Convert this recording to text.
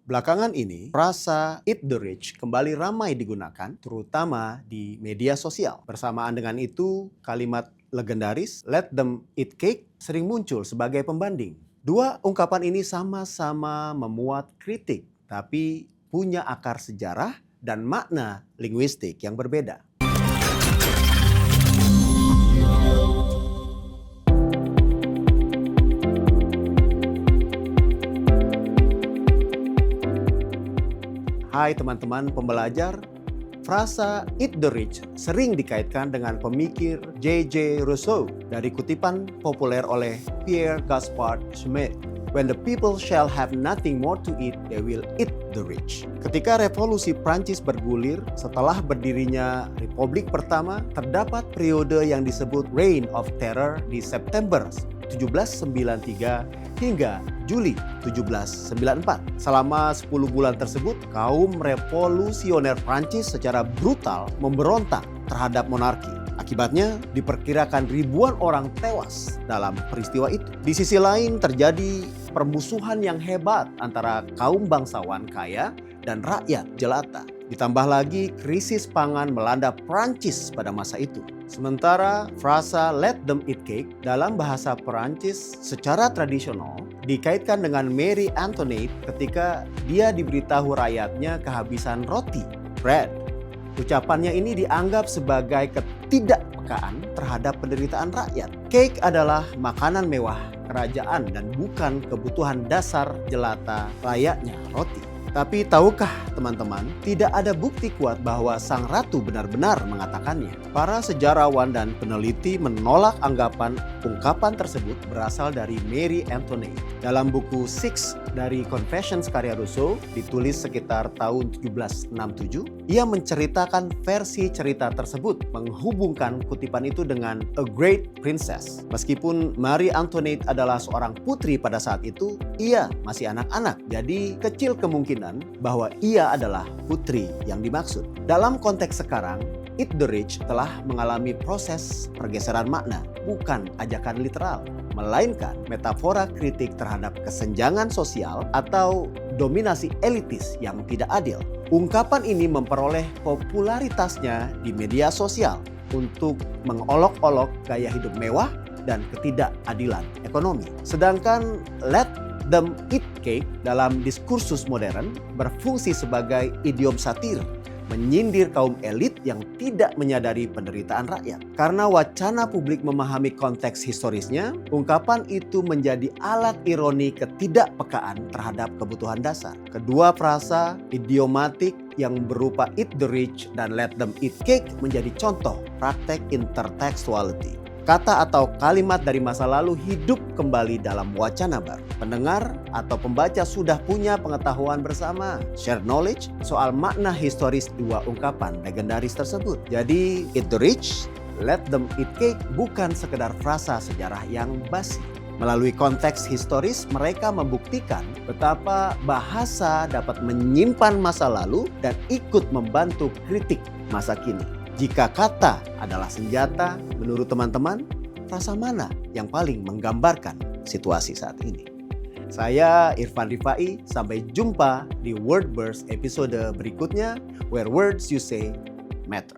Belakangan ini, frasa "eat the rich" kembali ramai digunakan, terutama di media sosial. Bersamaan dengan itu, kalimat legendaris "let them eat cake" sering muncul sebagai pembanding. Dua ungkapan ini sama-sama memuat kritik, tapi punya akar sejarah dan makna linguistik yang berbeda. Hai teman-teman pembelajar, frasa "eat the rich" sering dikaitkan dengan pemikir J.J. Rousseau dari kutipan populer oleh Pierre Gaspard Smith. When the people shall have nothing more to eat, they will eat the rich. Ketika revolusi Prancis bergulir setelah berdirinya Republik Pertama, terdapat periode yang disebut Reign of Terror di September 1793 hingga Juli 1794. Selama 10 bulan tersebut, kaum revolusioner Prancis secara brutal memberontak terhadap monarki. Akibatnya, diperkirakan ribuan orang tewas dalam peristiwa itu. Di sisi lain, terjadi permusuhan yang hebat antara kaum bangsawan kaya dan rakyat jelata. Ditambah lagi, krisis pangan melanda Prancis pada masa itu. Sementara frasa "let them eat cake" dalam bahasa Perancis secara tradisional dikaitkan dengan Marie Antoinette ketika dia diberitahu rakyatnya kehabisan roti, bread. Ucapannya ini dianggap sebagai ketidakpekaan terhadap penderitaan rakyat. Cake adalah makanan mewah kerajaan dan bukan kebutuhan dasar jelata layaknya roti. Tapi tahukah teman-teman, tidak ada bukti kuat bahwa sang ratu benar-benar mengatakannya. Para sejarawan dan peneliti menolak anggapan ungkapan tersebut berasal dari Marie Antoinette. Dalam buku Six dari Confessions karya Rousseau, ditulis sekitar tahun 1767, ia menceritakan versi cerita tersebut, menghubungkan kutipan itu dengan a great princess. Meskipun Marie Antoinette adalah seorang putri pada saat itu, ia masih anak-anak, jadi kecil kemungkinan bahwa ia adalah putri yang dimaksud. Dalam konteks sekarang, "eat the rich" telah mengalami proses pergeseran makna, bukan ajakan literal, melainkan metafora kritik terhadap kesenjangan sosial atau dominasi elitis yang tidak adil. Ungkapan ini memperoleh popularitasnya di media sosial untuk mengolok-olok gaya hidup mewah dan ketidakadilan ekonomi. Sedangkan "let them eat cake" dalam diskursus modern berfungsi sebagai idiom satir, menyindir kaum elit yang tidak menyadari penderitaan rakyat. Karena wacana publik memahami konteks historisnya, ungkapan itu menjadi alat ironi ketidakpekaan terhadap kebutuhan dasar. Kedua frasa idiomatik yang berupa "eat the rich" dan "let them eat cake" menjadi contoh praktek intertextuality. Kata atau kalimat dari masa lalu hidup kembali dalam wacana baru. Pendengar atau pembaca sudah punya pengetahuan bersama, share knowledge soal makna historis dua ungkapan legendaris tersebut. Jadi, "eat the rich, let them eat cake" bukan sekedar frasa sejarah yang basi. Melalui konteks historis, mereka membuktikan betapa bahasa dapat menyimpan masa lalu dan ikut membantu kritik masa kini. Jika kata adalah senjata, menurut teman-teman, frasa mana yang paling menggambarkan situasi saat ini? Saya Irfan Rifai, sampai jumpa di Word Burst episode berikutnya, where words you say matter.